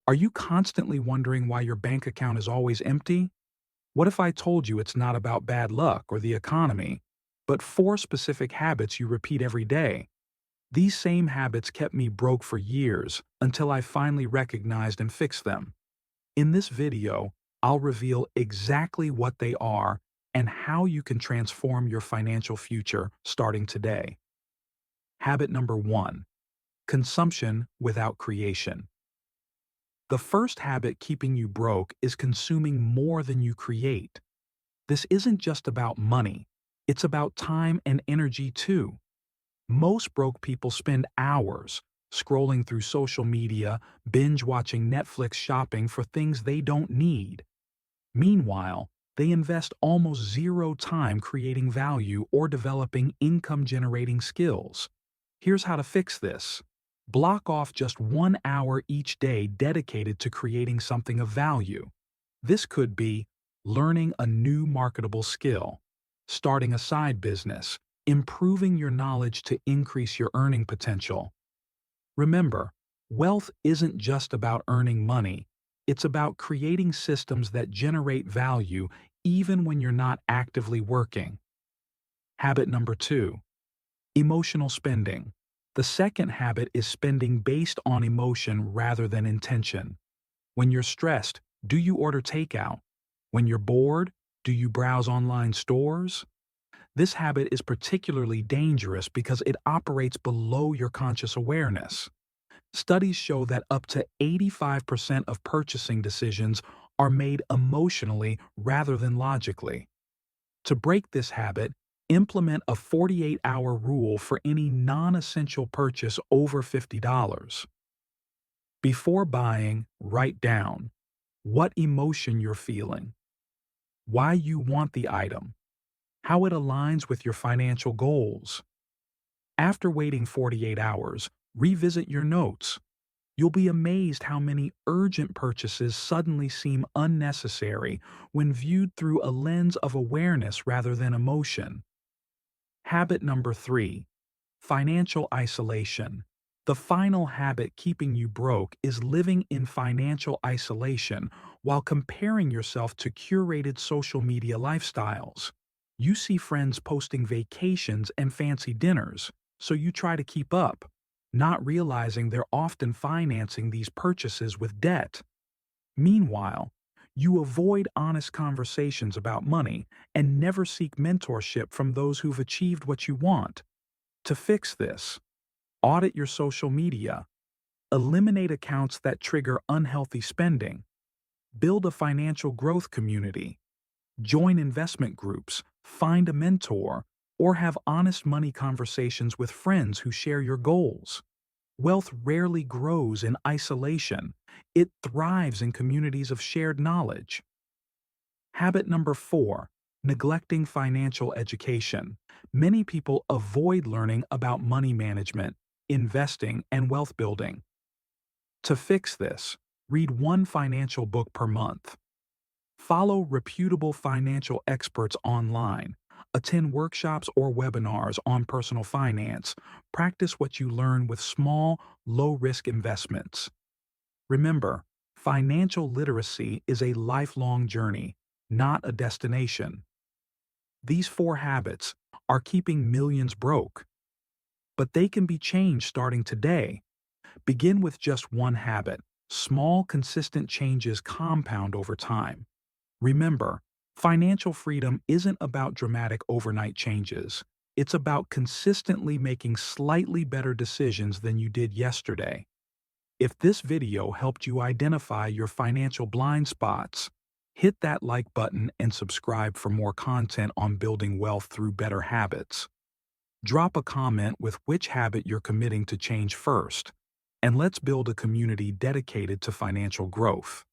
Are you constantly wondering why your bank account is always empty? What if I told you it's not about bad luck or the economy, but four specific habits you repeat every day? These same habits kept me broke for years until I finally recognized and fixed them. In this video, I'll reveal exactly what they are and how you can transform your financial future starting today. Habit number one, consumption without creation. The first habit keeping you broke is consuming more than you create. This isn't just about money, it's about time and energy too. Most broke people spend hours scrolling through social media, binge watching Netflix, shopping for things they don't need. Meanwhile, they invest almost zero time creating value or developing income generating skills. Here's how to fix this. Block off just 1 hour each day dedicated to creating something of value. This could be learning a new marketable skill, starting a side business, improving your knowledge to increase your earning potential. Remember, wealth isn't just about earning money, it's about creating systems that generate value even when you're not actively working. Habit number two, emotional spending. The second habit is spending based on emotion rather than intention. When you're stressed, do you order takeout? When you're bored, do you browse online stores? This habit is particularly dangerous because it operates below your conscious awareness. Studies show that up to 85% of purchasing decisions are made emotionally rather than logically. To break this habit, implement a 48-hour rule for any non-essential purchase over $50. Before buying, write down what emotion you're feeling, why you want the item, how it aligns with your financial goals. After waiting 48 hours, revisit your notes. You'll be amazed how many urgent purchases suddenly seem unnecessary when viewed through a lens of awareness rather than emotion. Habit number three, financial isolation. The final habit keeping you broke is living in financial isolation while comparing yourself to curated social media lifestyles. You see friends posting vacations and fancy dinners, so you try to keep up, not realizing they're often financing these purchases with debt. Meanwhile, you avoid honest conversations about money and never seek mentorship from those who've achieved what you want. To fix this, audit your social media, eliminate accounts that trigger unhealthy spending, build a financial growth community, join investment groups, find a mentor, or have honest money conversations with friends who share your goals. Wealth rarely grows in isolation. It thrives in communities of shared knowledge. Habit number four, neglecting financial education. Many people avoid learning about money management, investing, and wealth building. To fix this, read one financial book per month. Follow reputable financial experts online. Attend workshops or webinars on personal finance. Practice what you learn with small, low-risk investments. Remember, financial literacy is a lifelong journey, not a destination. These four habits are keeping millions broke, but they can be changed starting today. Begin with just one habit. Small, consistent changes compound over time. Remember, financial freedom isn't about dramatic overnight changes. It's about consistently making slightly better decisions than you did yesterday. If this video helped you identify your financial blind spots, hit that like button and subscribe for more content on building wealth through better habits. Drop a comment with which habit you're committing to change first, and let's build a community dedicated to financial growth.